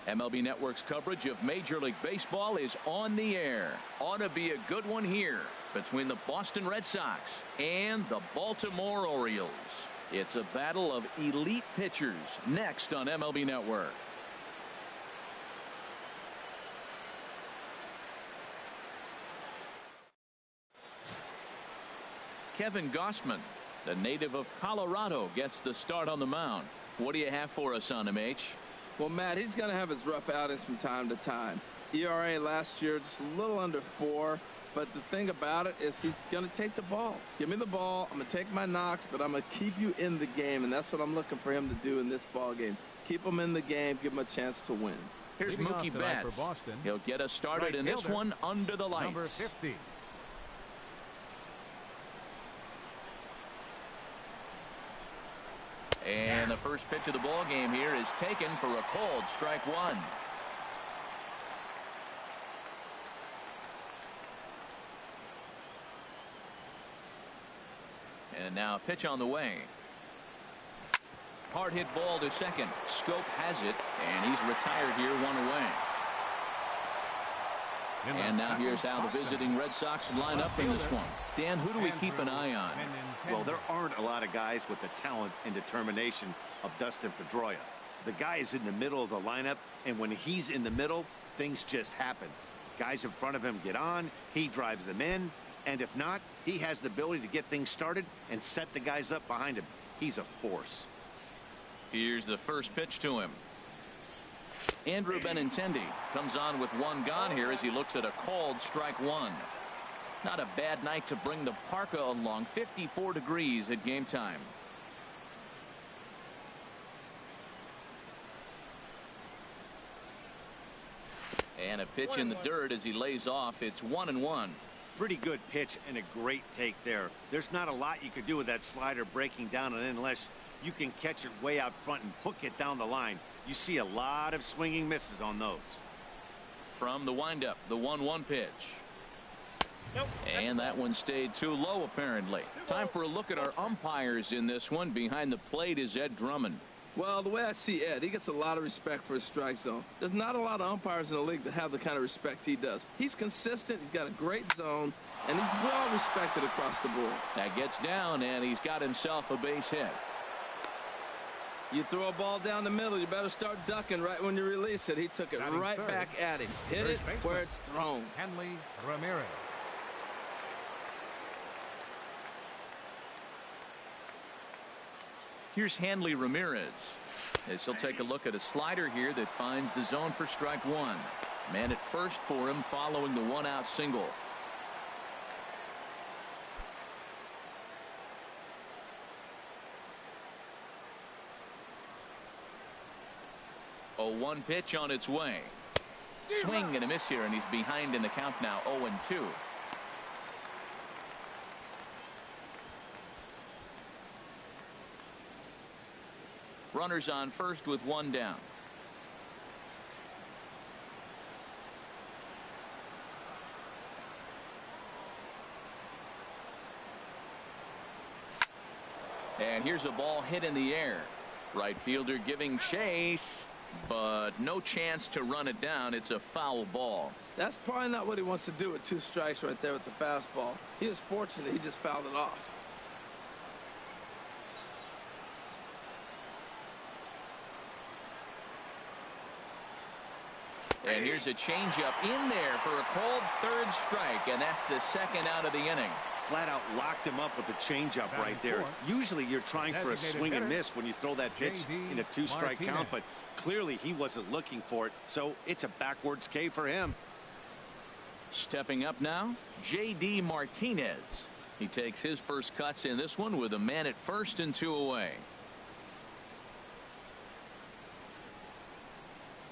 MLB Network's coverage of Major League Baseball is on the air. Ought to be a good one here between the Boston Red Sox and the Baltimore Orioles. It's a battle of elite pitchers next on MLB Network. Kevin Gausman, the native of Colorado, gets the start on the mound. What do you have for us on him, H? Well, Matt, he's going to have his rough outings from time to time. ERA last year just a little under 4. But the thing about it is he's going to take the ball. Give me the ball. I'm going to take my knocks, but I'm going to keep you in the game. And that's what I'm looking for him to do in this ball game. Keep him in the game. Give him a chance to win. Here's Mookie Betts. He'll get us started in this one under the lights. Number 50. And the first pitch of the ball game here is taken for a called strike one. And now a pitch on the way. Hard hit ball to second. Scope has it, and he's retired here, 1 away. And now here's how the visiting Red Sox line up in this one. Dan, who do we keep an eye on? Well, there aren't a lot of guys with the talent and determination of Dustin Pedroia. The guy is in the middle of the lineup, and when he's in the middle, things just happen. Guys in front of him get on, he drives them in, and if not, he has the ability to get things started and set the guys up behind him. He's a force. Here's the first pitch to him. Andrew Benintendi comes on with 1 gone here as he looks at a called strike one. Not a bad night to bring the parka along. 54 degrees at game time. And a pitch in the dirt as he lays off. It's 1-1. Pretty good pitch and a great take there. There's not a lot you could do with that slider breaking down and in unless you can catch it way out front and hook it down the line. You see a lot of swinging misses on those. From the windup, the 1-1 pitch. Nope. And that one stayed too low, apparently. Time for a look at our umpires in this one. Behind the plate is Ed Drummond. Well, the way I see Ed, he gets a lot of respect for his strike zone. There's not a lot of umpires in the league that have the kind of respect he does. He's consistent, he's got a great zone, and he's well respected across the board. That gets down, and he's got himself a base hit. You throw a ball down the middle, you better start ducking right when you release it. He took it right back at him. Hit it where it's thrown. Hanley Ramirez. Here's Hanley Ramirez as he'll take a look at a slider here that finds the zone for strike one. Man at first for him following the 1-out single. Oh, 1 pitch on its way. Swing and a miss here, and he's behind in the count now, 0-2. Runners on first with 1 down. And here's a ball hit in the air. Right fielder giving chase, but no chance to run it down. It's a foul ball. That's probably not what he wants to do with 2 strikes right there with the fastball. He is fortunate he just fouled it off. And here's a changeup in there for a called 3rd strike, and that's the 2nd out of the inning. Flat out locked him up with a changeup right there. Usually you're trying for a swing and miss when you throw that pitch in a 2-strike count, but clearly he wasn't looking for it, so it's a backwards K for him. Stepping up now, J.D. Martinez. He takes his first cuts in this one with a man at first and 2 away.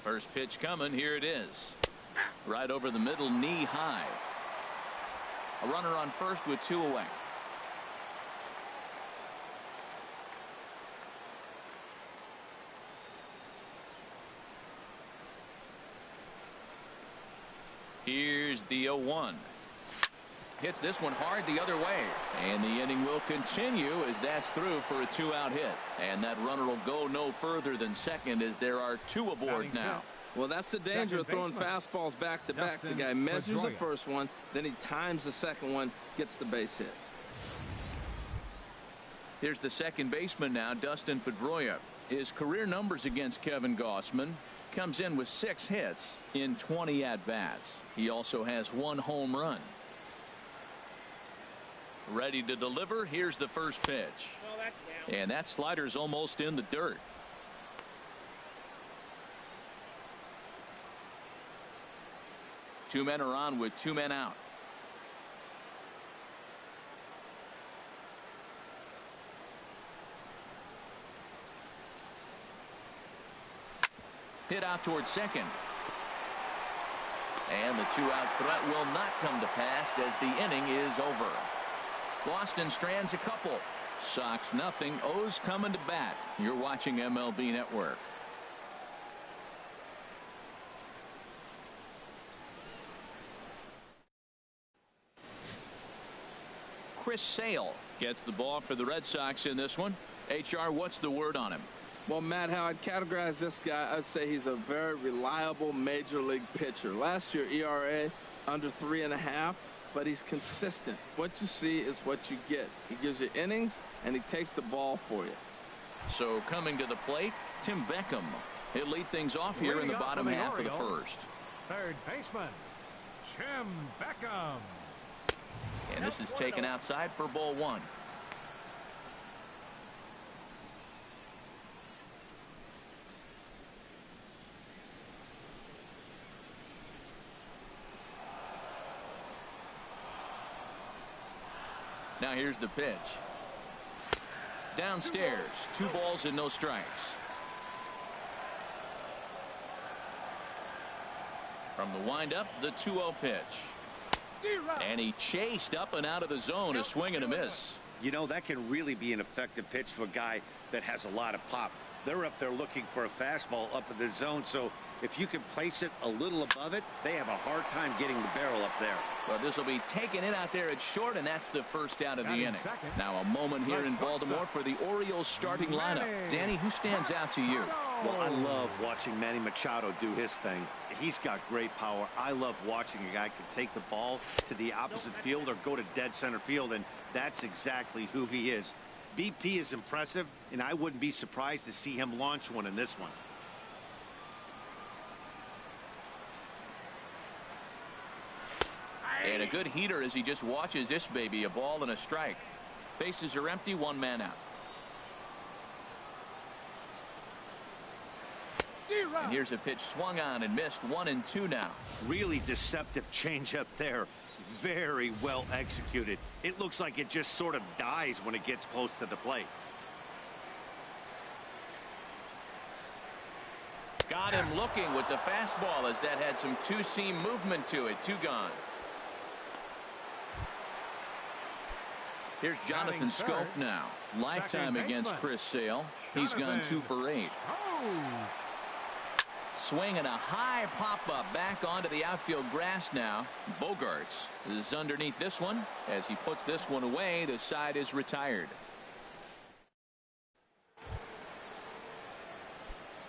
First pitch coming. Here it is. Right over the middle, knee high. A runner on first with 2 away. Here's the 0-1. Hits this one hard the other way. And the inning will continue as that's through for a 2-out hit. And that runner will go no further than second as there are 2 aboard now. Well, that's the danger of throwing fastballs back to back. The guy measures the first one, then he times the second one, gets the base hit. Here's the second baseman now, Dustin Pedroia. His career numbers against Kevin Gausman: comes in with 6 hits in 20 at-bats. He also has 1 home run. Ready to deliver. Here's the first pitch. And that slider's almost in the dirt. Two men are on with 2 men out. Hit out towards second. And the 2-out threat will not come to pass as the inning is over. Boston strands a couple. Sox nothing. O's coming to bat. You're watching MLB Network. Chris Sale gets the ball for the Red Sox in this one. HR, what's the word on him? Well, Matt, how I'd categorize this guy, I'd say he's a very reliable major league pitcher. Last year, ERA under 3.5, but he's consistent. What you see is what you get. He gives you innings, and he takes the ball for you. So coming to the plate, Tim Beckham. He'll lead things off here in the bottom half of the first. Third baseman, Tim Beckham. And this is taken outside for ball 1. Now here's the pitch. Downstairs, 2 balls and no strikes. From the windup, the 2-0 pitch. And he chased up and out of the zone, a swing and a miss. You know, that can really be an effective pitch to a guy that has a lot of pop. They're up there looking for a fastball up in the zone, so if you can place it a little above it, they have a hard time getting the barrel up there. Well, this will be taking it out there at short, and that's the first out of the inning. Now a moment here in Baltimore for the Orioles starting lineup. Danny, who stands out to you? Well, I love watching Manny Machado do his thing. He's got great power. I love watching a guy can take the ball to the opposite field or go to dead center field, and that's exactly who he is. BP is impressive, and I wouldn't be surprised to see him launch one in this one. And a good heater as he just watches this baby, a ball and a strike. Bases are empty, 1 man out. And here's a pitch swung on and missed, 1-2 now. Really deceptive changeup there. Very well executed. It looks like it just sort of dies when it gets close to the plate. Got him looking with the fastball as that had some 2-seam movement to it. 2 gone. Here's Jonathan Scope now. Lifetime against Chris Sale. He's gone 2 for 8. Swinging a high pop-up back onto the outfield grass now. Bogarts is underneath this one. As he puts this one away, the side is retired.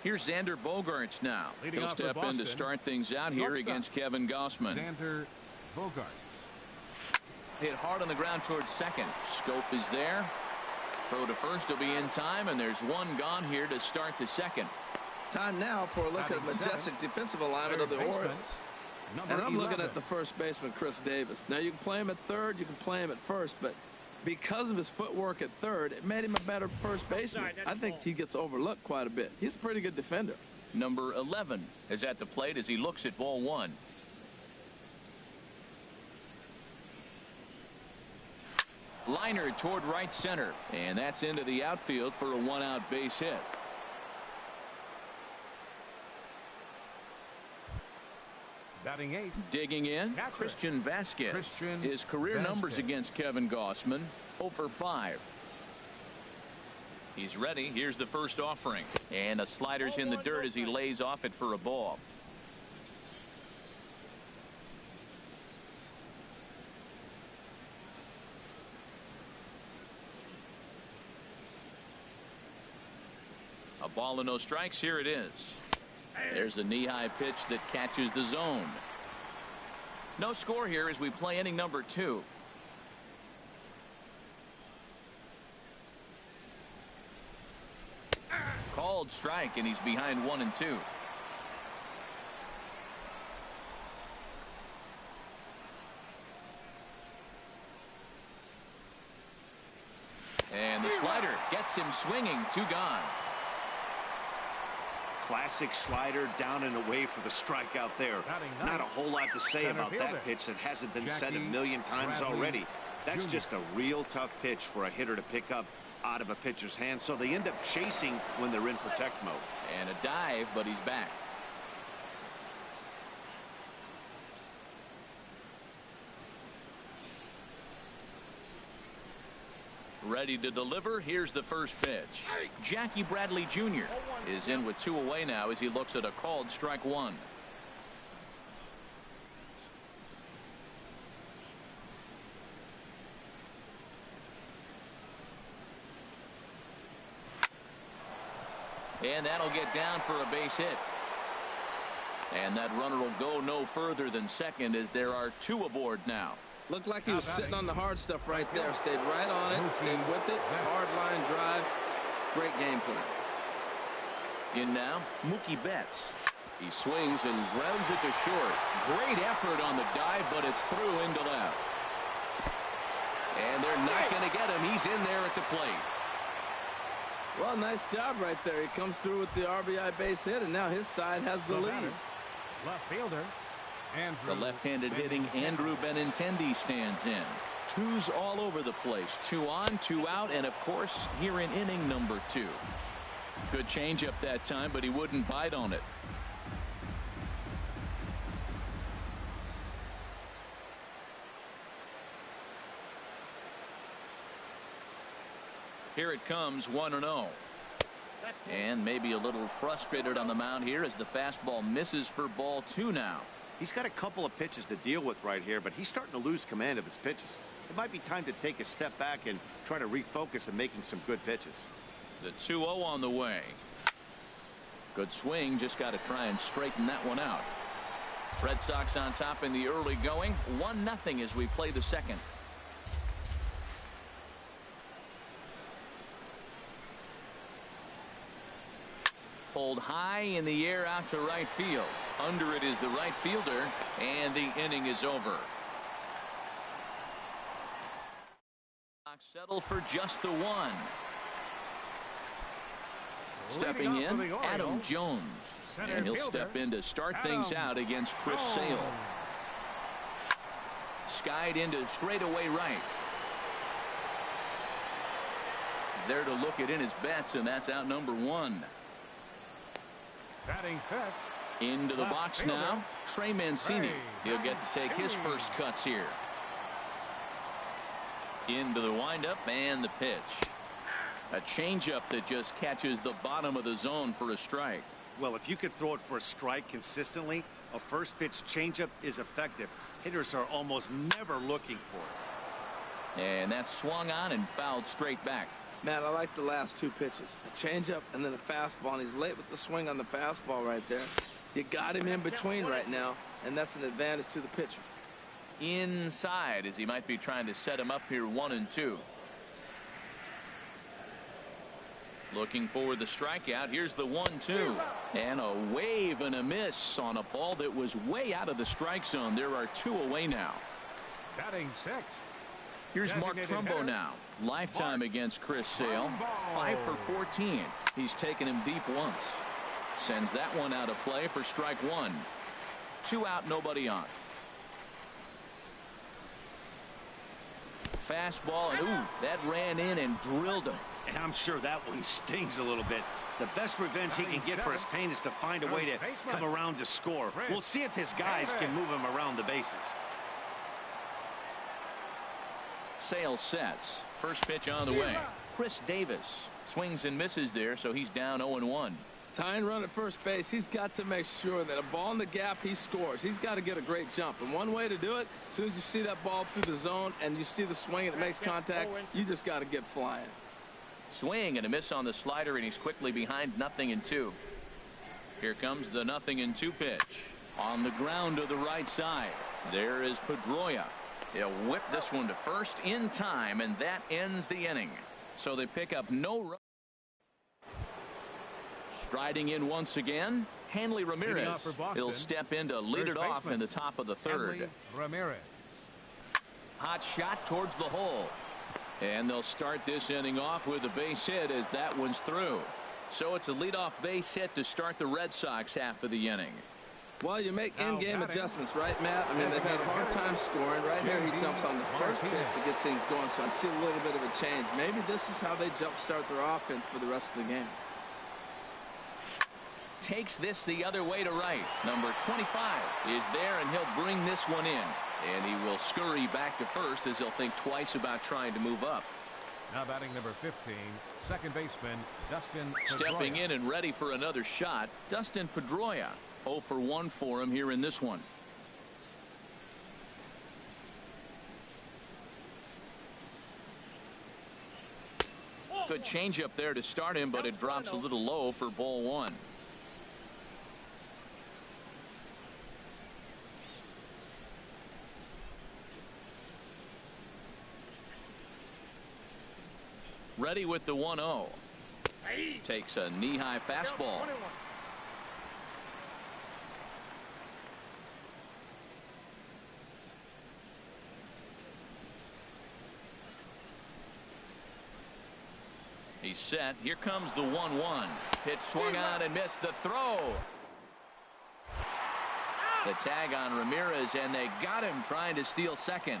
Here's Xander Bogarts now. He'll step in to start things out here against Kevin Gausman. Xander Bogarts. Hit hard on the ground towards second. Scope is there. Throw to first will be in time, and there's 1 gone here to start the second. Time now for a look at the majestic defensive alignment of the Orioles. And I'm looking at the first baseman, Chris Davis. Now, you can play him at third, you can play him at first, but because of his footwork at third, it made him a better first baseman. I think he gets overlooked quite a bit. He's a pretty good defender. Number 11 is at the plate as he looks at ball 1. Liner toward right center, and that's into the outfield for a 1-out base hit. Batting 8. Digging in, Christian Vasquez. His career numbers against Kevin Gausman, 0 for 5. He's ready. Here's the first offering. And a slider's in the dirt as he lays off it for a ball. A ball and no strikes. Here it is. There's a knee-high pitch that catches the zone. No score here as we play inning number 2. Called strike, and he's behind 1-2. And the slider gets him swinging. 2 gone. Classic slider down and away for the strikeout there. Not a whole lot to say about that pitch that hasn't been said a million times already. That's just a real tough pitch for a hitter to pick up out of a pitcher's hand, so they end up chasing when they're in protect mode. And a dive, but he's back. Ready to deliver. Here's the first pitch. Jackie Bradley Jr. is in with 2 away now as he looks at a called strike 1. And that'll get down for a base hit. And that runner will go no further than second as there are 2 aboard now. Looked like he was sitting on the hard stuff right there. Stayed right on it. Stayed with it. Hard line drive. Great game plan. In now, Mookie Betts. He swings and grounds it to short. Great effort on the dive, but it's through into left. And they're not going to get him. He's in there at the plate. Well, nice job right there. He comes through with the RBI base hit, and now his side has the lead. Left fielder. The left-handed hitting Andrew Benintendi stands in. 2s all over the place. 2 on, 2 out, and of course here in inning number 2. Good changeup that time, but he wouldn't bite on it. Here it comes, 1-0. And maybe a little frustrated on the mound here as the fastball misses for ball 2 now. He's got a couple of pitches to deal with right here, but he's starting to lose command of his pitches. It might be time to take a step back and try to refocus on making some good pitches. The 2-0 on the way. Good swing, just got to try and straighten that one out. Red Sox on top in the early going, 1-0 as we play the second. Pulled high in the air out to right field. Under it is the right fielder, and the inning is over. Settle for just the 1. Stepping in, Adam Jones. And he'll step in to start things out against Chris Sale. Skied into straightaway right. There to look it in his bets, and that's out number 1. Batting fifth. Into the box now, Trey Mancini. He'll get to take his first cuts here. Into the windup and the pitch. A changeup that just catches the bottom of the zone for a strike. Well, if you could throw it for a strike consistently, a first pitch changeup is effective. Hitters are almost never looking for it. And that's swung on and fouled straight back. Man, I like the last 2 pitches. A changeup and then a fastball, and he's late with the swing on the fastball right there. You got him in between right now, and that's an advantage to the pitcher. Inside as he might be trying to set him up here 1-2. Looking for the strikeout. Here's the 1-2. And a wave and a miss on a ball that was way out of the strike zone. There are 2 away now. Batting 6. Here's Mark Trumbo now. Lifetime against Chris Sale. 5 for 14. He's taken him deep once. Sends that one out of play for strike 1. 2 out, nobody on. Fastball, and ooh, that ran in and drilled him. And I'm sure that one stings a little bit. The best revenge he can get for his pain is to find a way to come around to score. We'll see if his guys can move him around the bases. Sale sets. First pitch on the way. Chris Davis swings and misses there, so he's down 0-1. Tying run at first base, he's got to make sure that a ball in the gap, he scores. He's got to get a great jump. And one way to do it, as soon as you see that ball through the zone and you see the swing and it makes contact, you just got to get flying. Swing and a miss on the slider, and he's quickly behind 0-2. Here comes the 0-2 pitch. On the ground to the right side. There is Pedroia. He'll whip this one to first in time, and that ends the inning. So they pick up no run. Striding in once again, Hanley Ramirez. He'll step in to lead it off in the top of the third. Hanley Ramirez. Hot shot towards the hole. And they'll start this inning off with a base hit as that one's through. So it's a leadoff base hit to start the Red Sox half of the inning. Well, you make in-game adjustments, right, Matt? I mean, they've had a hard time scoring. Right here, he jumps on the first pitch to get things going, so I see a little bit of a change. Maybe this is how they jumpstart their offense for the rest of the game. Takes this the other way to right. Number 25 is there, and he'll bring this one in. And he will scurry back to first as he'll think twice about trying to move up. Now batting number 15, second baseman Dustin Pedroia. Stepping in and ready for another shot, Dustin Pedroia. 0 for 1 for him here in this one. Good changeup there to start him, but it drops a little low for ball one. Ready with the 1-0. Takes a knee-high fastball. He's set. Here comes the 1-1. Pitch swung on and missed the throw. The tag on Ramirez, and they got him trying to steal second.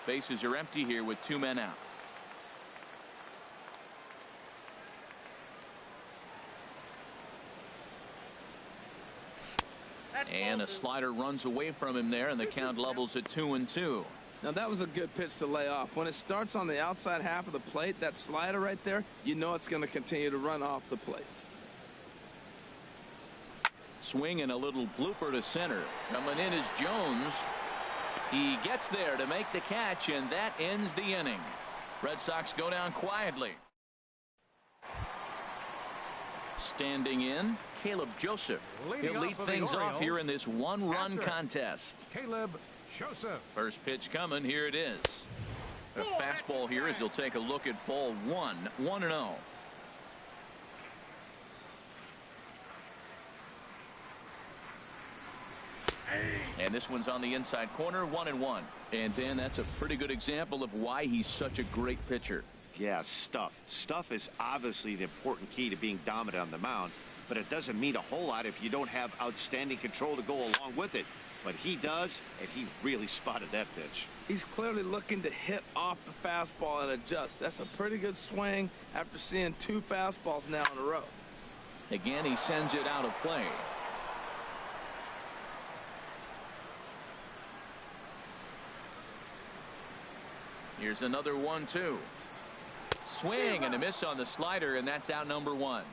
Bases are empty here with 2 men out. And a slider runs away from him there, and the count levels at 2-2. Now, that was a good pitch to lay off. When it starts on the outside half of the plate, that slider right there, you know it's going to continue to run off the plate. Swing and a little blooper to center. Coming in is Jones. He gets there to make the catch, and that ends the inning. Red Sox go down quietly. Standing in, Caleb Joseph. He'll lead things off here in this one-run contest. Caleb Joseph. First pitch coming. Here it is. A fastball here as he'll take a look at ball one. 1-0. And this one's on the inside corner. 1-1. And Ben, that's a pretty good example of why he's such a great pitcher. Yeah, stuff. Stuff is obviously the important key to being dominant on the mound, but it doesn't mean a whole lot if you don't have outstanding control to go along with it. But he does, and he really spotted that pitch. He's clearly looking to hit off the fastball and adjust. That's a pretty good swing after seeing 2 fastballs now in a row. Again, he sends it out of play. Here's another 1-2. Swing and a miss on the slider, and that's out number 1.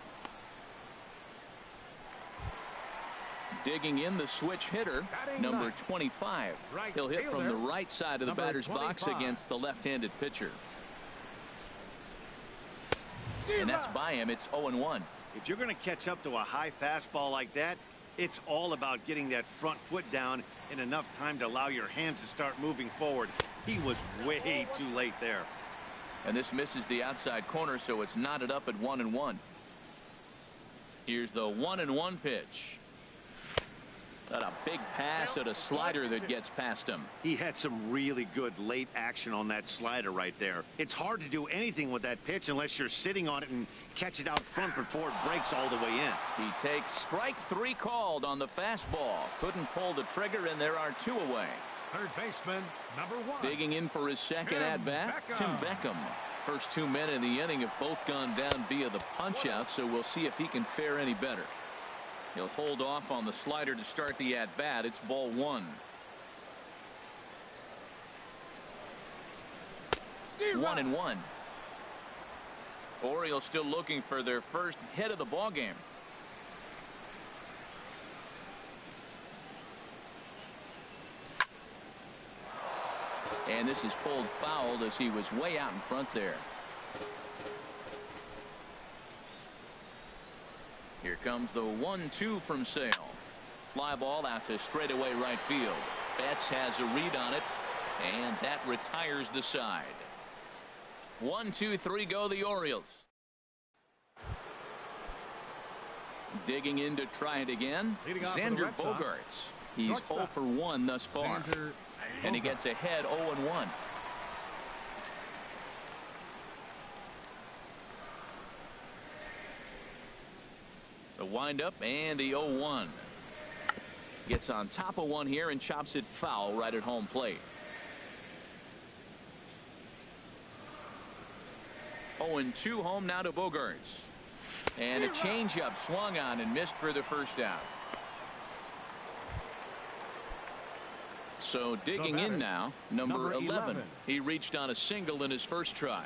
Digging in the switch hitter, number 25. He'll hit from the right side of the batter's box against the left-handed pitcher. And that's by him. It's 0-1. If you're going to catch up to a high fastball like that, it's all about getting that front foot down in enough time to allow your hands to start moving forward. He was way too late there. And this misses the outside corner, so it's knotted up at 1-1. Here's the 1-1 pitch. Got a big pass at a slider that gets past him. He had some really good late action on that slider right there. It's hard to do anything with that pitch unless you're sitting on it and catch it out front before it breaks all the way in. He takes strike 3 called on the fastball. Couldn't pull the trigger, and there are 2 away. Third baseman, number 1. Digging in for his second at-bat, Tim Beckham. First 2 men in the inning have both gone down via the punch-out, so we'll see if he can fare any better. He'll hold off on the slider to start the at-bat. It's ball 1. 1-1. Orioles still looking for their first hit of the ball game. And this is pulled foul as he was way out in front there. Here comes the 1-2 from Sale. Fly ball out to straightaway right field. Betts has a read on it, and that retires the side. 1, 2, 3 go the Orioles. Digging in to try it again. Xander Bogaerts. He's 0 for 1 thus far. And he gets ahead 0-1. The windup and the 0-1. Gets on top of one here and chops it foul right at home plate. 0-2 home now to Bogaerts. And a changeup swung on and missed for the first out. So digging in now, number 11. He reached on a single in his first try.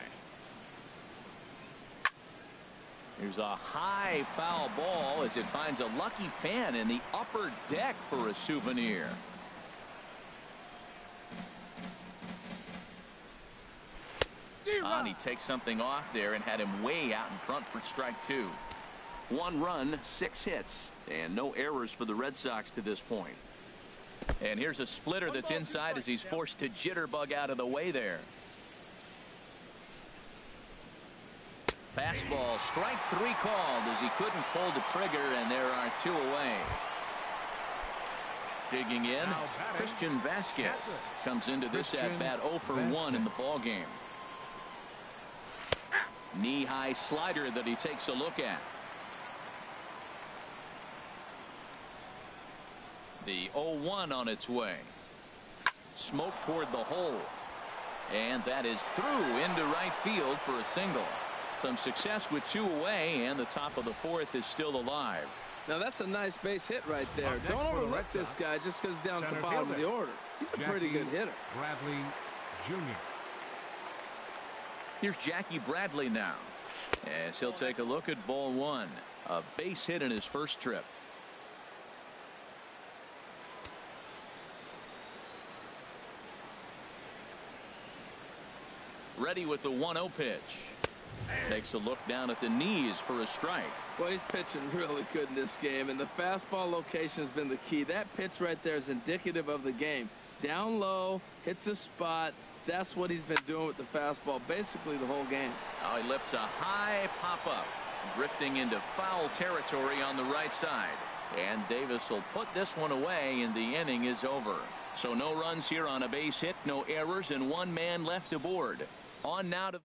Here's a high foul ball as it finds a lucky fan in the upper deck for a souvenir. He takes something off there and had him way out in front for strike 2. 1 run, 6 hits, and no errors for the Red Sox to this point. And here's a splitter that's inside as he's forced to jitterbug out of the way there. Fastball, strike 3 called as he couldn't pull the trigger, and there are 2 away. Digging in, Christian Vasquez comes into this at bat 0 for 1 in the ball game. Knee-high slider that he takes a look at. The 0-1 on its way. Smoke toward the hole. And that is through into right field for a single. Some success with 2 away, and the top of the 4th is still alive. Now that's a nice base hit right there. Don't overlook this guy just because he's down at the bottom of the order. He's a pretty good hitter. Bradley Jr. Here's Jackie Bradley now, as he'll take a look at ball 1. A base hit in his first trip. Ready with the 1-0 pitch. Takes a look down at the knees for a strike. Well, he's pitching really good in this game, and the fastball location has been the key. That pitch right there is indicative of the game. Down low, hits a spot. That's what he's been doing with the fastball basically the whole game. Now he lifts a high pop-up, drifting into foul territory on the right side. And Davis will put this one away, and the inning is over. So no runs here on a base hit, no errors, and 1 man left aboard. On now to...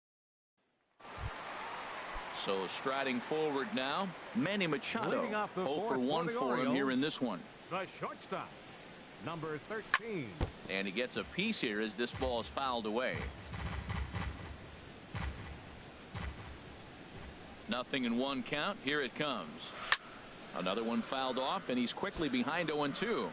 So striding forward now, Manny Machado. 0 for 1 for him here in this one. The shortstop, number 13. And he gets a piece here as this ball is fouled away. 0-1 count. Here it comes. Another one fouled off, and he's quickly behind 0-2.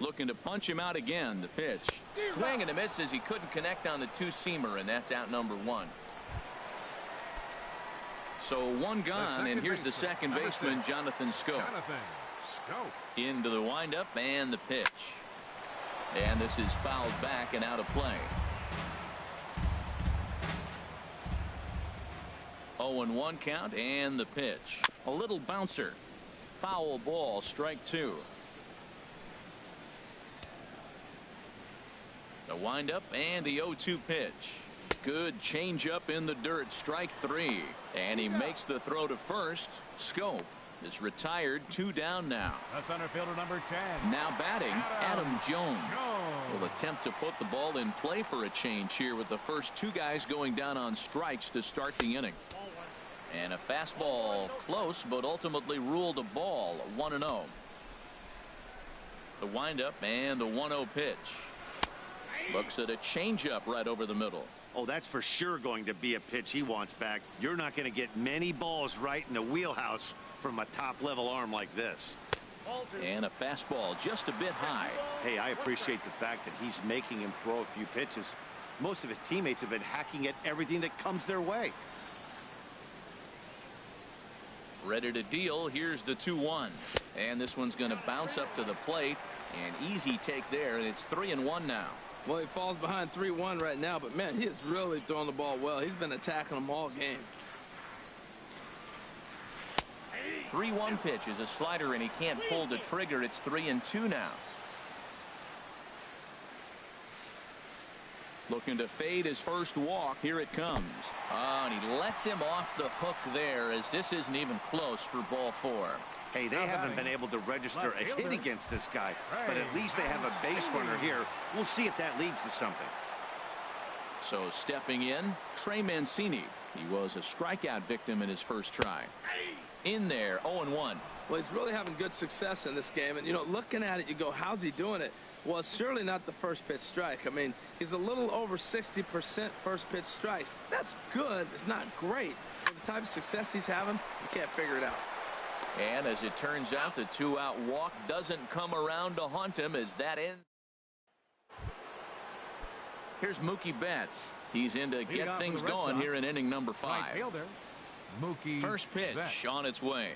Looking to punch him out again. The pitch. Swing and a miss as he couldn't connect on the 2-seamer, and that's out number 1. So 1 gone, and here's the second baseman, Jonathan Schoop. Into the windup and the pitch. And this is fouled back and out of play. 0-1 count and the pitch. A little bouncer. Foul ball, strike 2. The windup and the 0-2 pitch. Good changeup in the dirt, strike 3. And he makes the throw to first. Schoop is retired, 2 down now. The center fielder, number 10. Now batting, Adam Jones will attempt to put the ball in play for a change here with the first 2 guys going down on strikes to start the inning. And a fastball close, but ultimately ruled a ball, 1-0. The windup and the 1-0 pitch. Looks at a changeup right over the middle. Oh, that's for sure going to be a pitch he wants back. You're not going to get many balls right in the wheelhouse from a top-level arm like this. And a fastball just a bit high. Hey, I appreciate the fact that he's making him throw a few pitches. Most of his teammates have been hacking at everything that comes their way. Ready to deal. Here's the 2-1. And this one's going to bounce up to the plate. An easy take there, and it's 3-1 now. Well, he falls behind 3-1 right now, but man, he is really throwing the ball well. He's been attacking them all game. 3-1 pitch is a slider, and he can't pull the trigger. It's 3-2 now. Looking to fade his first walk. Here it comes. And he lets him off the hook there, as this isn't even close for ball 4. Hey, they haven't been able to register a hit against this guy, but at least they have a base runner here. We'll see if that leads to something. So stepping in, Trey Mancini. He was a strikeout victim in his first try. In there, 0-1. Well, he's really having good success in this game. And, you know, looking at it, you go, how's he doing it? Well, it's surely not the first pitch strike. I mean, he's a little over 60% first pitch strikes. That's good. It's not great. For the type of success he's having, you can't figure it out. And as it turns out, the 2-out walk doesn't come around to haunt him as that ends. Here's Mookie Betts. He's in to get things going here in inning number 5. Right fielder, Mookie First pitch Betts. on its way.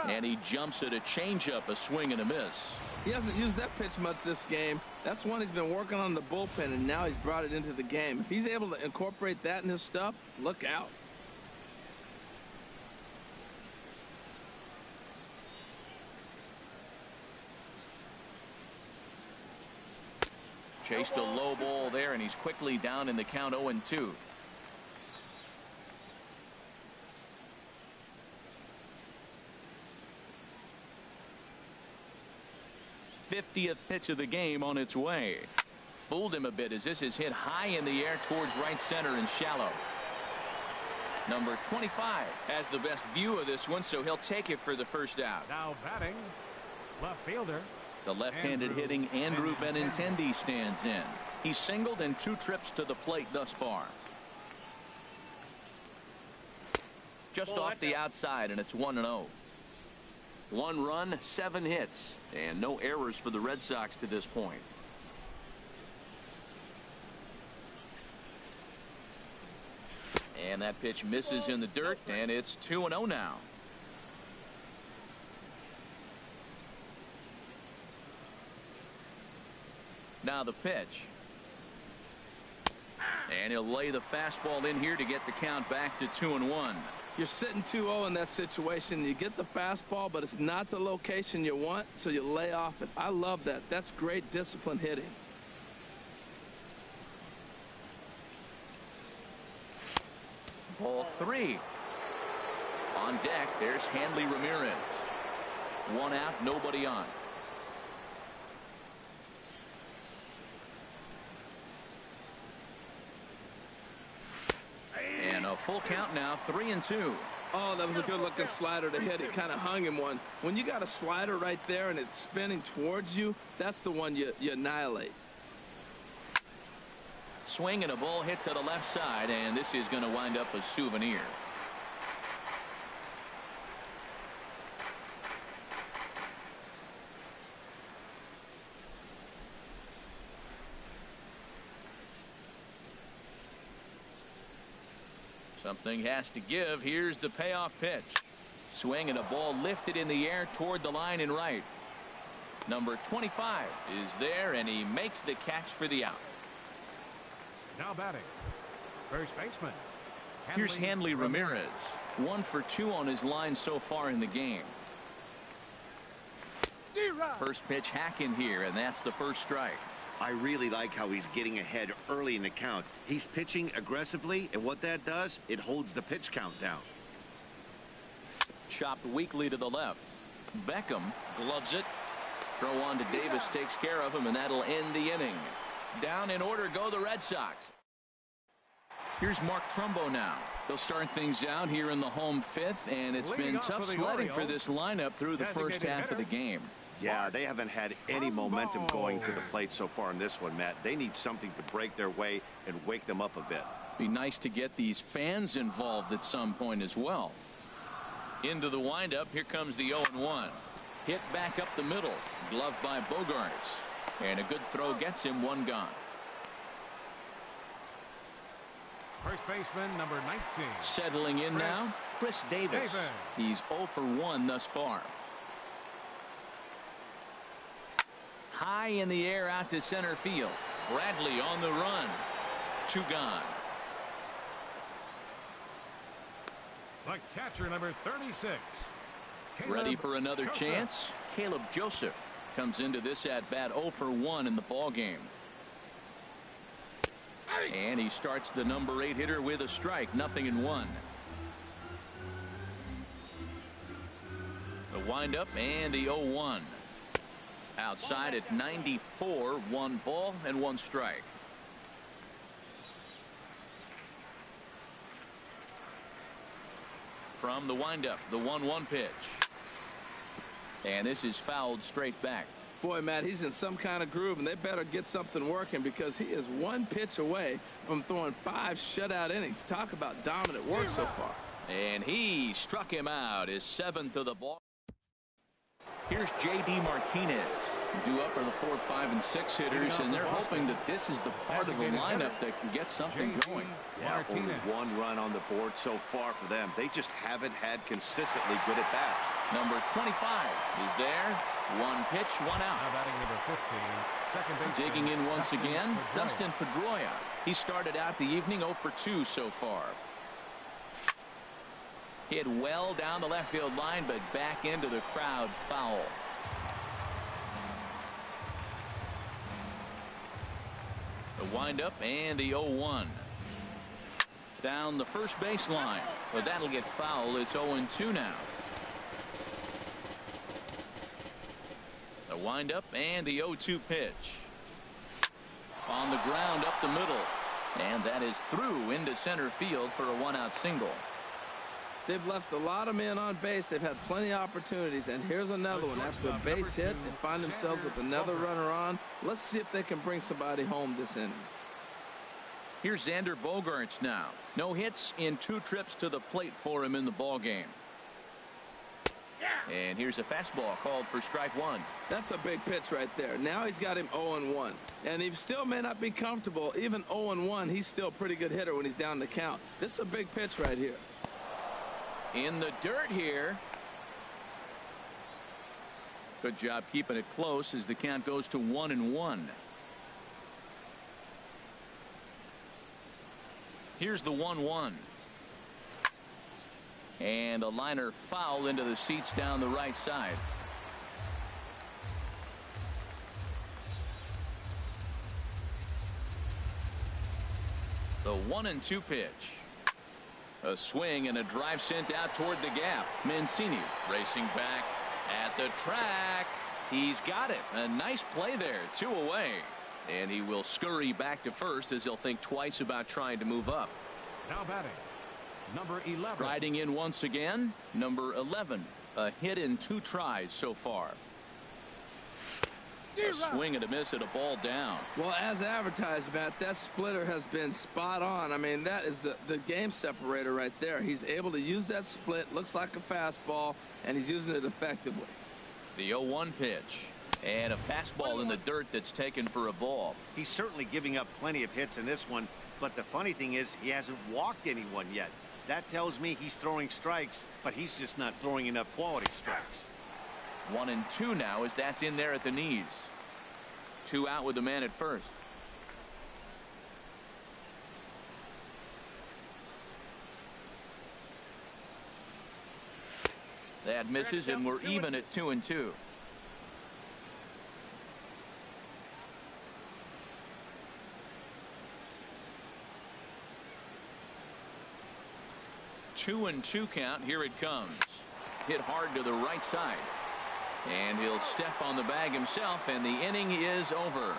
And he jumps at a changeup, a swing and a miss. He hasn't used that pitch much this game. That's one he's been working on the bullpen, and now he's brought it into the game. If he's able to incorporate that in his stuff, look out. Chased a low ball there, and he's quickly down in the count 0-2. '50th pitch of the game on its way. Fooled him a bit as this is hit high in the air towards right center and shallow. Number 25 has the best view of this one, so he'll take it for the first out. Now batting, left fielder. The left-handed hitting Andrew Benintendi stands in. He's singled in 2 trips to the plate thus far. Just off the outside, and it's 1-0. 1 run, 7 hits, and no errors for the Red Sox to this point. And that pitch misses in the dirt, and it's 2-0 now. Now the pitch. And he'll lay the fastball in here to get the count back to 2-1. You're sitting 2-0 in that situation. You get the fastball, but it's not the location you want, so you lay off it. I love that. That's great discipline hitting. Ball 3. On deck, there's Hanley Ramirez. 1 out, nobody on. And a full count now, 3-2. Oh, that was a good-looking slider to hit. He kind of hung him one. When you got a slider right there and it's spinning towards you, that's the one you annihilate. Swing and a ball hit to the left side, and this is going to wind up a souvenir. Something has to give. Here's the payoff pitch. Swing and a ball lifted in the air toward the line and right. Number 25 is there, and he makes the catch for the out. Now batting, first baseman. Here's Hanley Ramirez. 1 for 2 on his line so far in the game. First pitch hack in here, and that's the first strike. I really like how he's getting ahead early in the count. He's pitching aggressively, and what that does, it holds the pitch count down. Chopped weakly to the left. Beckham gloves it. Throw on to Davis takes care of him, and that'll end the inning. Down in order go the Red Sox. Here's Mark Trumbo now. They'll start things out here in the home 5th, and it's been tough sledding for this lineup through the first half of the game. Yeah, they haven't had any momentum going to the plate so far in this one, Matt. They need something to break their way and wake them up a bit. Be nice to get these fans involved at some point as well. Into the windup. Here comes the 0-1. Hit back up the middle. Gloved by Bogarts. And a good throw gets him 1 gone. First baseman, number 19. Settling in now, Chris Davis. He's 0 for 1 thus far. High in the air out to center field. Bradley on the run. 2 gone. The catcher, number 36. Ready for another Joseph. chance? Caleb Joseph comes into this at bat 0 for 1 in the ball game. And he starts the number 8 hitter with a strike. 0-1. The windup and the 0-1. Outside at 94. 1 ball and 1 strike. From the windup, the 1-1 pitch. And this is fouled straight back. Boy, Matt, he's in some kind of groove, and they better get something working because he is 1 pitch away from throwing 5 shutout innings. Talk about dominant work so far. And he struck him out, his 7th of the ball. Here's J.D. Martinez. Due up are the 4, 5, and 6 hitters, and they're hoping that this is the part of the lineup that can get something going. Yeah, only 1 run on the board so far for them. They just haven't had consistently good at bats. Number 25 is there. 1 pitch, 1 out. Now batting number 15, second baseman. Digging in once again, Dustin Pedroia. He started out the evening 0 for 2 so far. Hit well down the left field line, but back into the crowd, foul. The windup and the 0-1. Down the first baseline, but that'll get foul. It's 0-2 now. The windup and the 0-2 pitch. On the ground up the middle, and that is through into center field for a 1-out single. They've left a lot of men on base. They've had plenty of opportunities, and here's another one. After a base hit, they find themselves with another runner on. Let's see if they can bring somebody home this inning. Here's Xander Bogaerts now. No hits in 2 trips to the plate for him in the ball game. And here's a fastball called for strike 1. That's a big pitch right there. Now he's got him 0-1. And he still may not be comfortable. Even 0-1, he's still a pretty good hitter when he's down the count. This is a big pitch right here. In the dirt here. Good job keeping it close as the count goes to 1-1. Here's the 1-1. And a liner foul into the seats down the right side. The 1-2 pitch. A swing and a drive sent out toward the gap. Mancini racing back at the track. He's got it. A nice play there. 2 away. And he will scurry back to first as he'll think twice about trying to move up. Now batting, number 11. Striding in once again, number 11. A hit in 2 tries so far. A swing and a miss at a ball down. Well, as advertised, Matt, that splitter has been spot on. I mean, that is the game separator right there. He's able to use that split. Looks like a fastball, and he's using it effectively. The 0-1 pitch. And a fastball in the dirt that's taken for a ball. He's certainly giving up plenty of hits in this one, but the funny thing is he hasn't walked anyone yet. That tells me he's throwing strikes, but he's just not throwing enough quality strikes. 1-2 now as that's in there at the knees. 2 out with the man at first. That misses, and we're even at 2-2. Two and 2 count. Here it comes. Hit hard to the right side. And he'll step on the bag himself, and the inning is over.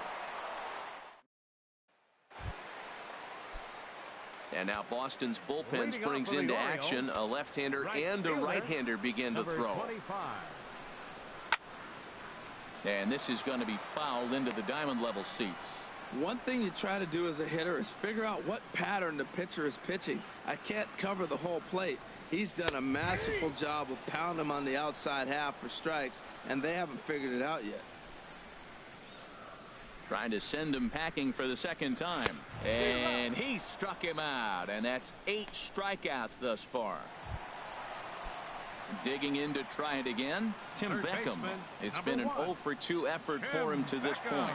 And now Boston's bullpen springs into action. A left-hander and a right-hander begin to throw. 25. And this is going to be fouled into the diamond level seats. One thing you try to do as a hitter is figure out what pattern the pitcher is pitching. I can't cover the whole plate. He's done a masterful job of pounding him on the outside half for strikes, and they haven't figured it out yet. Trying to send him packing for the second time. And he struck him out, and that's 8 strikeouts thus far. Digging in to try it again, Tim Beckham. It's been an 0 for 2 effort for him to this point.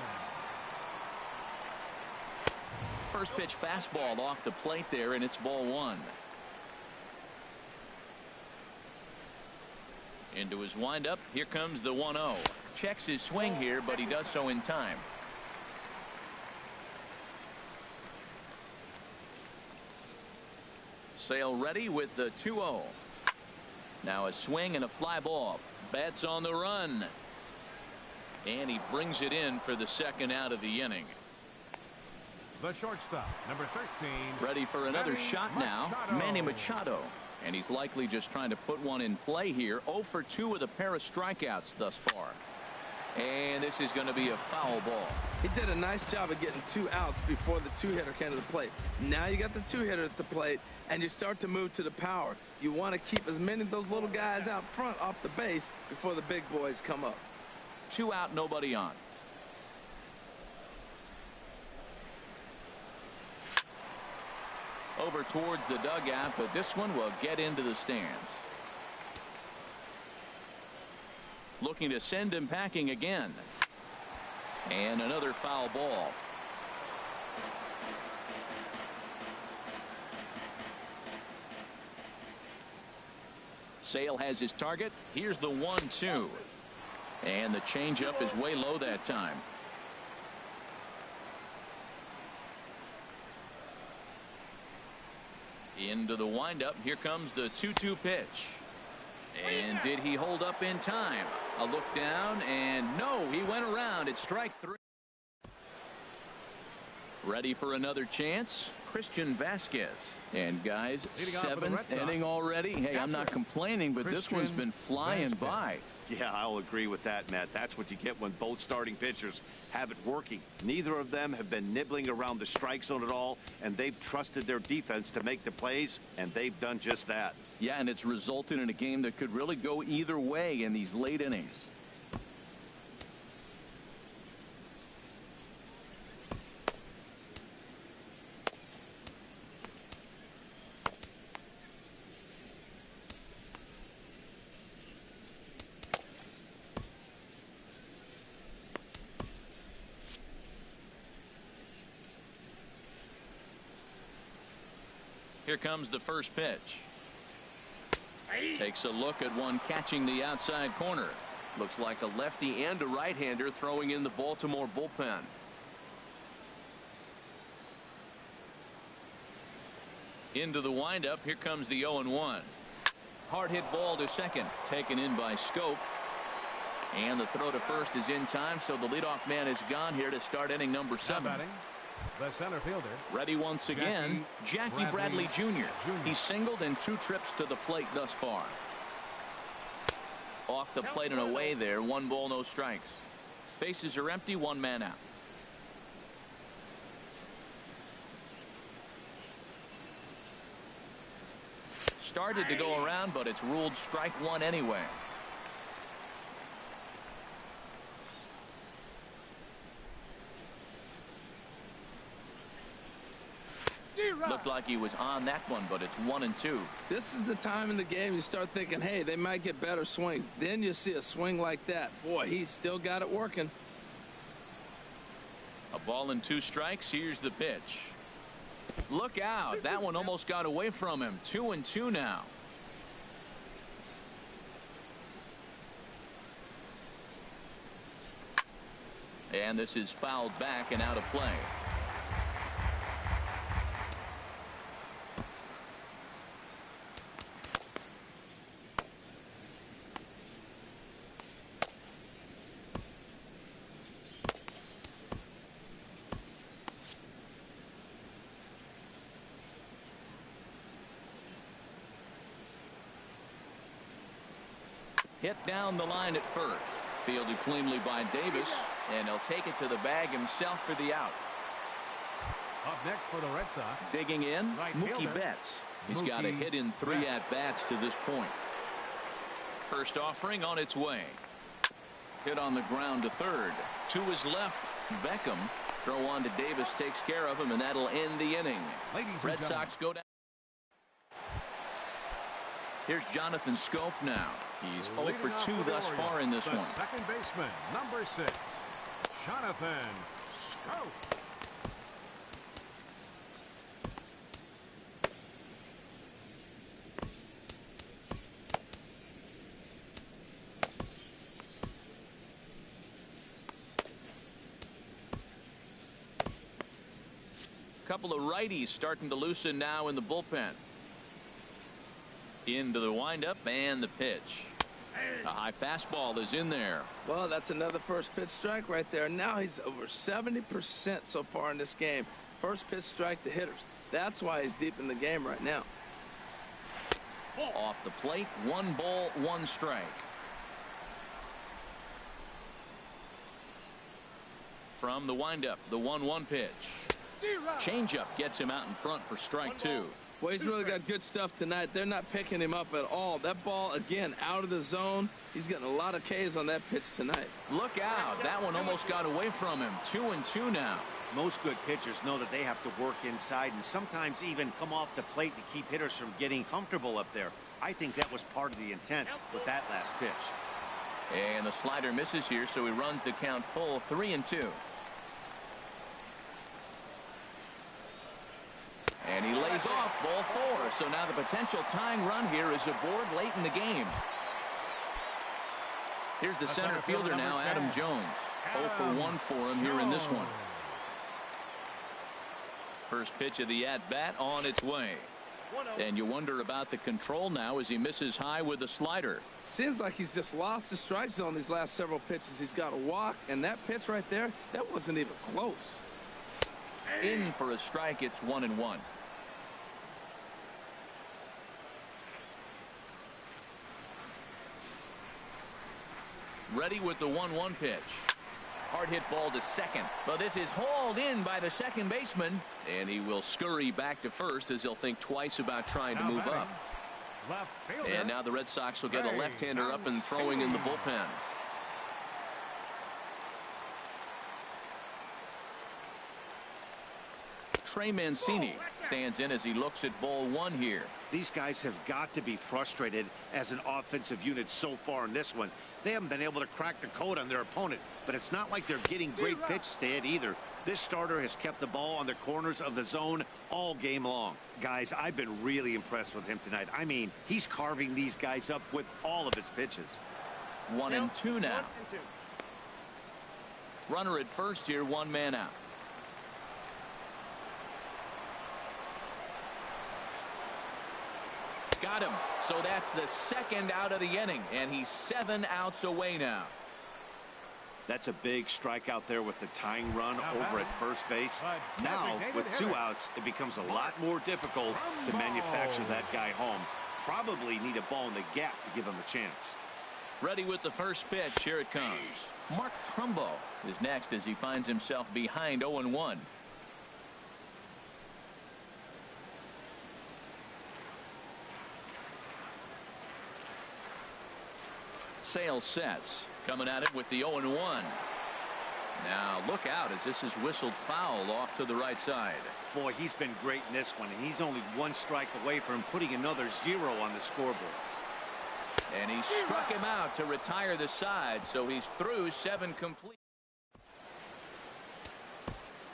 First pitch fastball off the plate there, and it's ball 1. Into his windup. Here comes the 1-0. Checks his swing here, but he does so in time. Sale ready with the 2-0. Now a swing and a fly ball. Bats on the run. And he brings it in for the second out of the inning. The shortstop, number 13. Ready for another shot now. Manny Machado. And he's likely just trying to put one in play here. 0 for 2 with a pair of strikeouts thus far. And this is going to be a foul ball. He did a nice job of getting 2 outs before the 2-hitter came to the plate. Now you got the 2-hitter at the plate, and you start to move to the power. You want to keep as many of those little guys out front off the base before the big boys come up. 2 out, nobody on. Over towards the dugout, but this one will get into the stands. Looking to send him packing again. And another foul ball. Sale has his target. Here's the 1-2. And the changeup is way low that time. Into the windup. Here comes the 2-2 pitch. And did he hold up in time? A look down, and no, he went around. It's strike 3. Ready for another chance? Christian Vasquez. And guys, 7th inning already. Hey, I'm not complaining, but this one's been flying by. Yeah, I'll agree with that, Matt. That's what you get when both starting pitchers have it working. Neither of them have been nibbling around the strike zone at all, and they've trusted their defense to make the plays, and they've done just that. Yeah, and it's resulted in a game that could really go either way in these late innings. Here comes the first pitch. Takes a look at one catching the outside corner. Looks like a lefty and a right-hander throwing in the Baltimore bullpen. Into the windup. Here comes the 0-1. Hard hit ball to second. Taken in by Scope. And the throw to first is in time, so the leadoff man is gone here to start inning number 7. The center fielder. Ready once again, Jackie Bradley Jr. He's singled in 2 trips to the plate thus far. Off the plate and away there. 1 ball, no strikes. Bases are empty. 1 man out. Started to go around, but it's ruled strike 1 anyway. Looked like he was on that one, but it's 1-2. This is the time in the game you start thinking, hey, they might get better swings. Then you see a swing like that. Boy, he's still got it working. A ball and 2 strikes. Here's the pitch. Look out. That one almost got away from him. 2-2 now. And this is fouled back and out of play. Hit down the line at first. Fielded cleanly by Davis, and he'll take it to the bag himself for the out. Up next for the Red Sox. Digging in, Mookie Betts. He's got a hit in 3 at-bats to this point. First offering on its way. Hit on the ground to third. To his left, Beckham. Throw on to Davis takes care of him, and that'll end the inning. Red Sox go down. Here's Jonathan Scope now. He's 0 for 2 thus far in this one. Second baseman, number 6, Jonathan Scope. Couple of righties starting to loosen now in the bullpen. Into the windup and the pitch. A high fastball is in there. Well, that's another first pitch strike right there. Now he's over 70% so far in this game. First pitch strike to hitters. That's why he's deep in the game right now. Off the plate, 1 ball, 1 strike. From the windup, the 1-1 pitch. Changeup gets him out in front for strike 2. Well, he's really got good stuff tonight. They're not picking him up at all. That ball, again, out of the zone. He's getting a lot of Ks on that pitch tonight. Look out. That one almost got away from him. 2-2 now. Most good pitchers know that they have to work inside and sometimes even come off the plate to keep hitters from getting comfortable up there. I think that was part of the intent with that last pitch. And the slider misses here, so he runs the count full, 3-2. And he lays off ball 4. So now the potential tying run here is aboard late in the game. Here's the center fielder now, Adam Jones. 0 for 1 for him here in this one. First pitch of the at-bat on its way. And you wonder about the control now as he misses high with the slider. Seems like he's just lost the strike zone these last several pitches. He's got a walk, and that pitch right there, that wasn't even close. In for a strike, it's 1-1. Ready with the 1-1 pitch. Hard hit ball to second. But this is hauled in by the second baseman. And he will scurry back to first as he'll think twice about trying to move up. And now the Red Sox will get a left-hander up and throwing in the bullpen. Trey Mancini stands in as he looks at ball 1 here. These guys have got to be frustrated as an offensive unit so far in this one. They haven't been able to crack the code on their opponent, but it's not like they're getting great pitches to hit either. This starter has kept the ball on the corners of the zone all game long. Guys, I've been really impressed with him tonight. I mean, he's carving these guys up with all of his pitches. 1-2 now. Runner at first here, 1 man out. Got him. So that's the second out of the inning, and he's 7 outs away now. That's a big strikeout there with the tying run over at first base. Now, with 2 outs, it becomes a lot more difficult to manufacture that guy home. Probably need a ball in the gap to give him a chance. Ready with the first pitch. Here it comes. Mark Trumbo is next as he finds himself behind 0-1. Sale sets, coming at it with the 0-1. Now look out as this is whistled foul off to the right side. Boy, he's been great in this one, and he's only 1 strike away from putting another 0 on the scoreboard. And he struck him out to retire the side, so he's through 7 complete.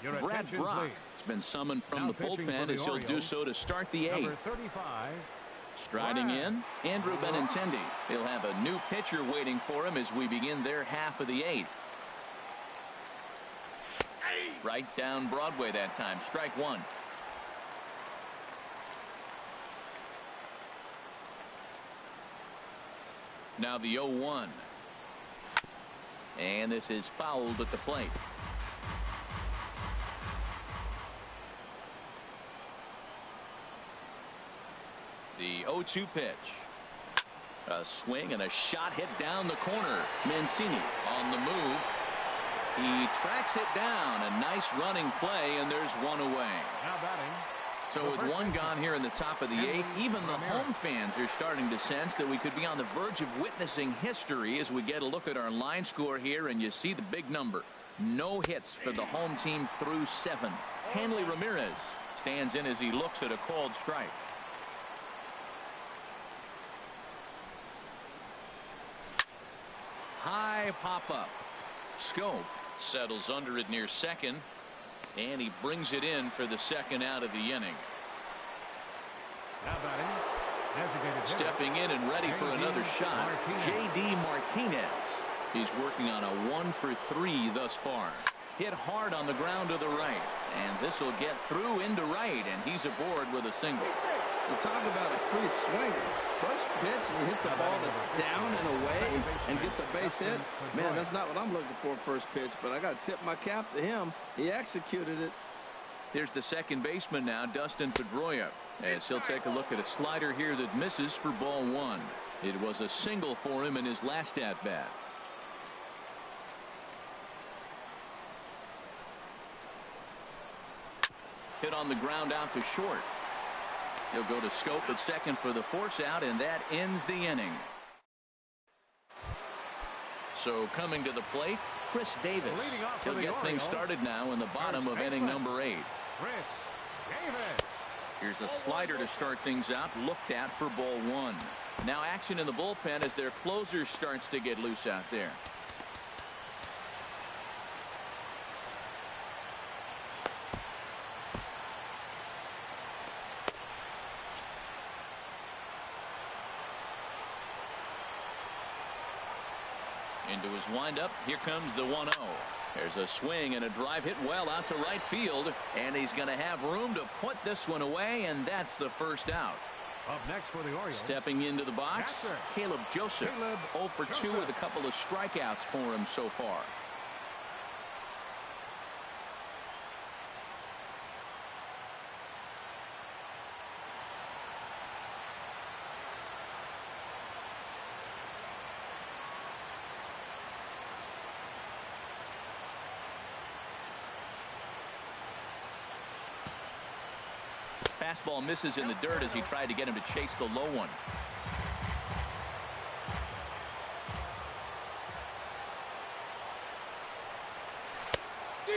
Brad Brock has been summoned from the bullpen as he'll do so to start the 8th. Number 35. Striding in, Andrew Benintendi. He'll have a new pitcher waiting for him as we begin their half of the 8th. Right down Broadway that time. Strike 1. Now the 0-1. And this is fouled at the plate. The 0-2 pitch. A swing and a shot hit down the corner. Mancini on the move. He tracks it down. A nice running play, and there's 1 away. Now batting. So with 1 gone here in the top of the 8th, even the home fans are starting to sense that we could be on the verge of witnessing history as we get a look at our line score here, and you see the big number. No hits for the home team through 7. Hanley Ramirez stands in as he looks at a called strike. high pop-up. Scope settles under it near second, and he brings it in for the second out of the inning. Now batting, designated hitter, Stepping in and ready for another shot, J.D. Martinez. He's working on a 1-for-3 thus far. Hit hard on the ground to the right, and this will get through into right, and he's aboard with a single. You talk about a free swinger. First pitch, and he hits a ball that's down and away and gets a base hit. Man, that's not what I'm looking for first pitch, but I got to tip my cap to him. He executed it. Here's the second baseman now, Dustin Pedroia, as he'll take a look at a slider here that misses for ball one. It was a single for him in his last at-bat. Hit on the ground out to short. He'll go to Scope at second for the force out, and that ends the inning. So coming to the plate, Chris Davis. He'll get things started now in the bottom of inning number 8. Chris Davis. Here's a slider to start things out, looked at for ball one. Now action in the bullpen as their closer starts to get loose out there. Into his windup, here comes the 1-0. There's a swing and a drive hit well out to right field, and he's going to have room to put this one away, and that's the first out. Up next for the Orioles. Stepping into the box, Caleb Joseph. 0 for 2 with a couple of strikeouts for him so far. Fastball misses in the dirt as he tried to get him to chase the low one.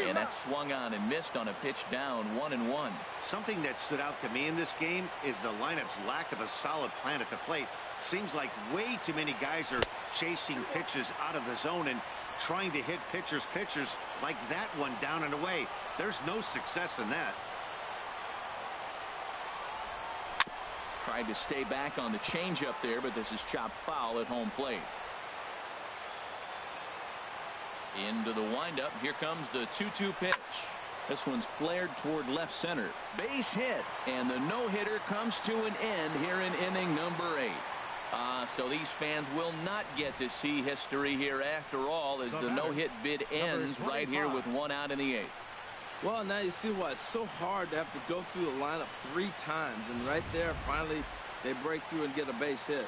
And that swung on and missed on a pitch down, 1-1. Something that stood out to me in this game is the lineup's lack of a solid plan at the plate. Seems like way too many guys are chasing pitches out of the zone and trying to hit pitchers like that one down and away. There's no success in that. Tried to stay back on the changeup there, but this is chopped foul at home plate. Into the windup. Here comes the 2-2 pitch. This one's flared toward left center. Base hit, and the no-hitter comes to an end here in inning number 8. So these fans will not get to see history here after all, as the no-hit bid ends right here with 1 out in the 8th. Well, now you see why it's so hard to have to go through the lineup 3 times, and right there, finally, they break through and get a base hit.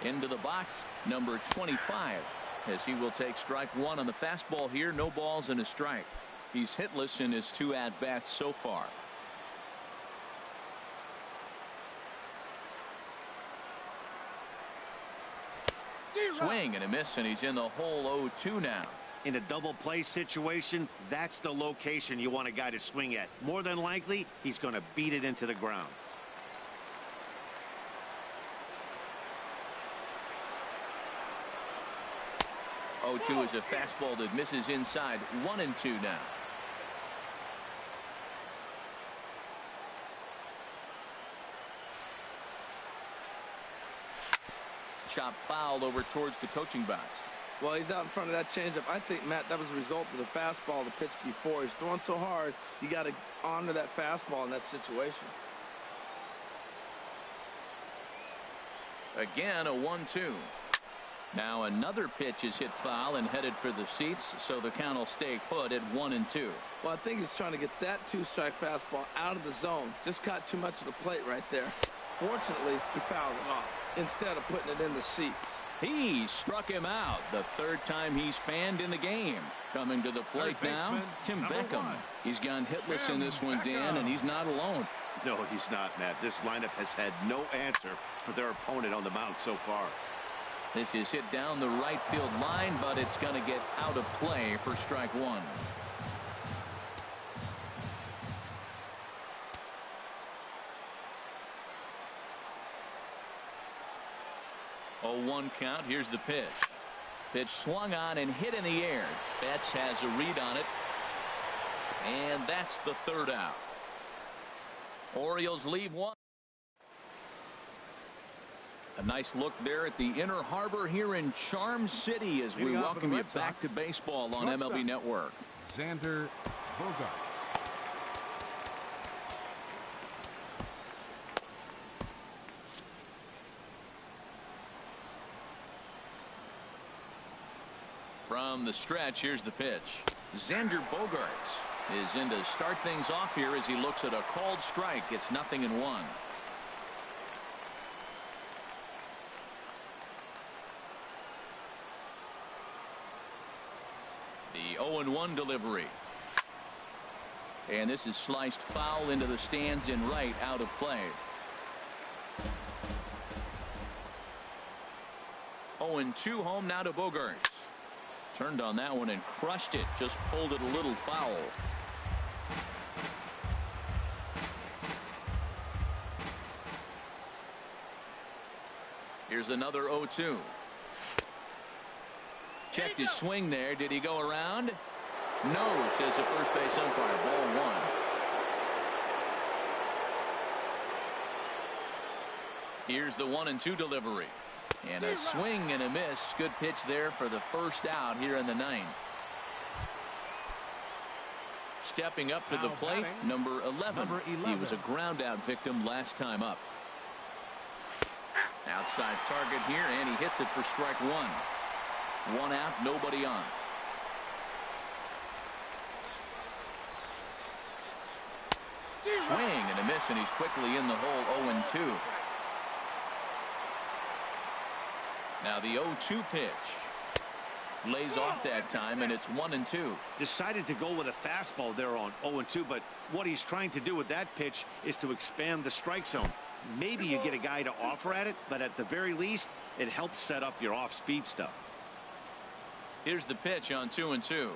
Into the box, number 25, as he will take strike 1 on the fastball here. No balls and a strike. He's hitless in his 2 at-bats so far. Swing and a miss, and he's in the hole 0-2 now. In a double play situation, that's the location you want a guy to swing at. More than likely, he's going to beat it into the ground. 0-2 is a fastball that misses inside. 1-2 now. Chop fouled over towards the coaching box. Well, he's out in front of that changeup. I think, Matt, that was a result of the fastball, the pitch before. He's throwing so hard, you got to honor that fastball in that situation. Again, a 1-2. Now another pitch is hit foul and headed for the seats, so the count will stay put at 1-2. Well, I think he's trying to get that two-strike fastball out of the zone. Just caught too much of the plate right there. Fortunately, he fouled it off instead of putting it in the seats. He struck him out the third time he's fanned in the game. Coming to the plate now, Tim Beckham. He's gone hitless in this one, Dan, and he's not alone. No, he's not, Matt. This lineup has had no answer for their opponent on the mound so far. This is hit down the right field line, but it's going to get out of play for strike one. Oh, 1 count. Here's the pitch. Pitch swung on and hit in the air. Betts has a read on it. And that's the third out. Orioles leave one. A nice look there at the Inner Harbor here in Charm City as we welcome you back to baseball on MLB Network. Xander Bogart. From the stretch, here's the pitch. Xander Bogaerts is in to start things off here as he looks at a called strike. It's 0-1. The 0-1 delivery. And this is sliced foul into the stands in right, out of play. 0-2 home now to Bogaerts. Turned on that one and crushed it. Just pulled it a little foul. Here's another 0-2. Checked his swing there. Did he go around? No, says the first base umpire. Ball 1. Here's the 1-2 delivery. And a swing and a miss. Good pitch there for the first out here in the 9th. Stepping up to the plate, number 11. He was a ground out victim last time up. Outside target here, and he hits it for strike 1. 1 out, nobody on. Swing and a miss, and he's quickly in the hole. 0-2. Now the 0-2 pitch lays off that time, and it's 1-2. Decided to go with a fastball there on 0-2, but what he's trying to do with that pitch is to expand the strike zone. Maybe you get a guy to offer at it, but at the very least, it helps set up your off-speed stuff. Here's the pitch on 2-2.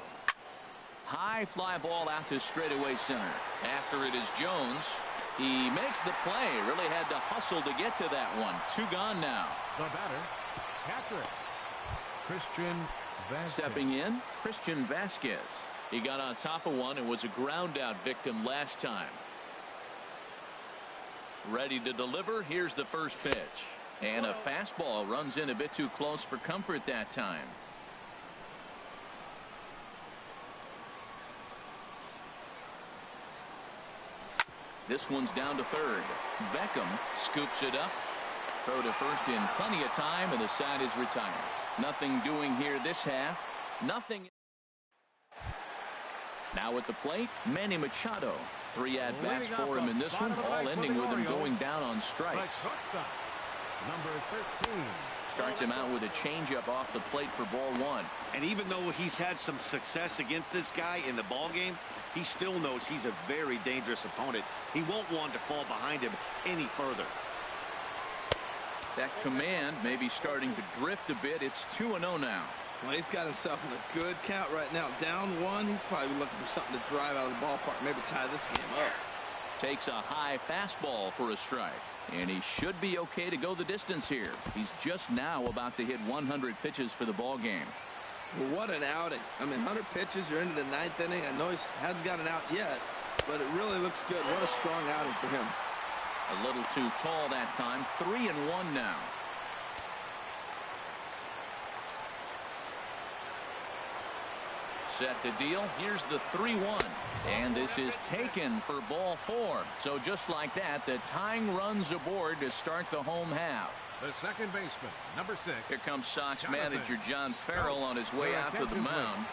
High fly ball out to straightaway center. After it is Jones. He makes the play. Really had to hustle to get to that one. 2 gone now. The batter, catcher, Christian Vasquez. Stepping in, Christian Vasquez. He got on top of one and was a ground out victim last time. Ready to deliver. Here's the first pitch. And a fastball runs in a bit too close for comfort that time. This one's down to third. Beckham scoops it up. Throw to first in plenty of time, and the side is retired. Nothing doing here this half. Nothing. Now at the plate, Manny Machado. 3 at-bats for him in this one, all ending with him going down on strikes. Number 13. Starts him out with a changeup off the plate for ball 1. And even though he's had some success against this guy in the ball game, he still knows he's a very dangerous opponent. He won't want to fall behind him any further. That command may be starting to drift a bit. It's 2-0 now. Well, he's got himself in a good count right now. Down 1. He's probably looking for something to drive out of the ballpark. Maybe tie this game up. Takes a high fastball for a strike. And he should be okay to go the distance here. He's just now about to hit 100 pitches for the ball game. Well, what an outing. I mean, 100 pitches. You're into the 9th inning. I know he hasn't gotten out yet, but it really looks good. What a strong outing for him. A little too tall that time. 3-1 now. Set to deal. Here's the 3-1. And this is taken for ball 4. So just like that, the tying runs aboard to start the home half. The second baseman, number 6. Here comes Sox Jonathan manager John Farrell on his way out to the mound.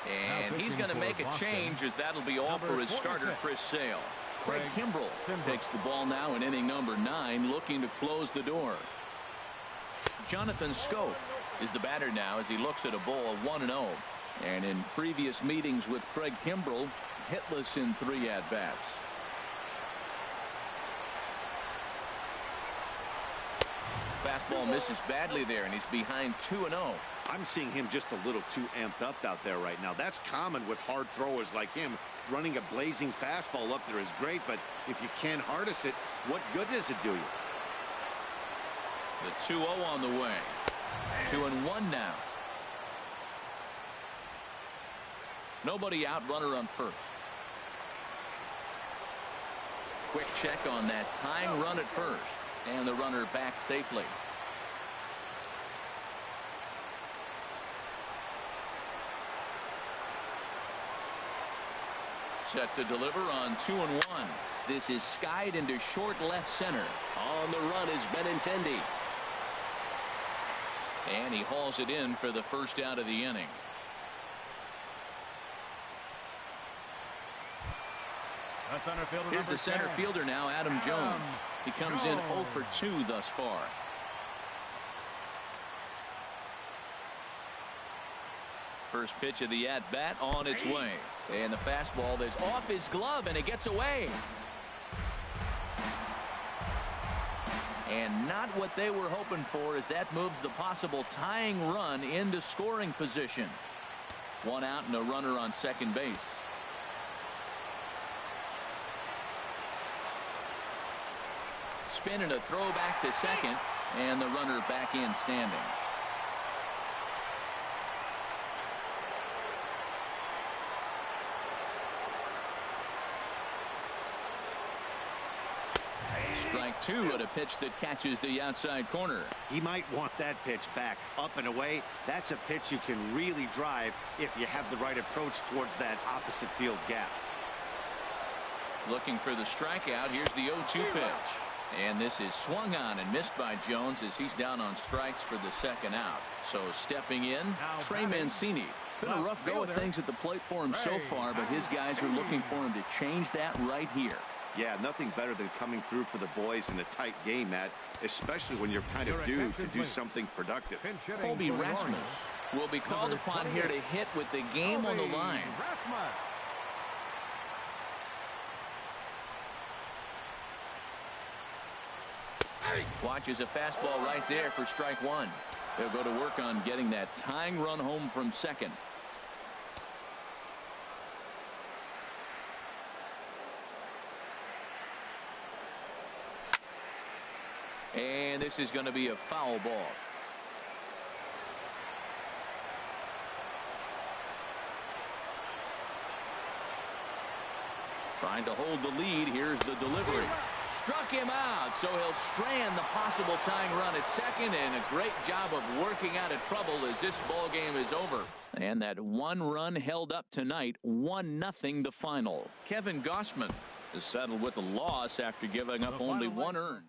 And he's going to make a change, as that'll be all for his starter, Chris Sale. Craig Kimbrell takes the ball now in inning number 9, looking to close the door. Jonathan Schoop is the batter now as he looks at a ball of 1-0. And in previous meetings with Craig Kimbrell, hitless in 3 at-bats. Fastball misses badly there, and he's behind 2-0. I'm seeing him just a little too amped up out there right now. That's common with hard throwers like him. Running a blazing fastball up there is great, but if you can't harness it, what good does it do you? The 2-0 on the way. 2-1 now. Nobody out, runner on first. Quick check on that tying run at first. And the runner back safely. Set to deliver on 2-1. This is skied into short left center. On the run is Benintendi. And he hauls it in for the first out of the inning. Here's the center fielder now, Adam Jones. He comes in 0 for 2 thus far. First pitch of the at-bat on its way. And the fastball is off his glove, and it gets away. And not what they were hoping for, as that moves the possible tying run into scoring position. 1 out and a runner on second base. Spin and a throw back to second, and the runner back in standing. Strike 2 at a pitch that catches the outside corner. He might want that pitch back, up and away. That's a pitch you can really drive if you have the right approach towards that opposite field gap. Looking for the strikeout. Here's the 0-2 pitch. And this is swung on and missed by Jones as he's down on strikes for the second out. So stepping in, Trey Mancini. It's been a rough go of things at the plate for him so far, but his guys are looking for him to change that right here. Yeah, nothing better than coming through for the boys in a tight game, Matt, especially when you're kind of due to do something productive. Colby Rasmus will be called upon here to hit with the game on the line. Watches a fastball right there for strike 1. They'll go to work on getting that tying run home from second. And this is going to be a foul ball. Trying to hold the lead. Here's the delivery. Struck him out, so he'll strand the possible tying run at second, and a great job of working out of trouble as this ball game is over. And that 1 run held up tonight, 1-0 the final. Kevin Gossman is settled with a loss after giving up only 1 earned.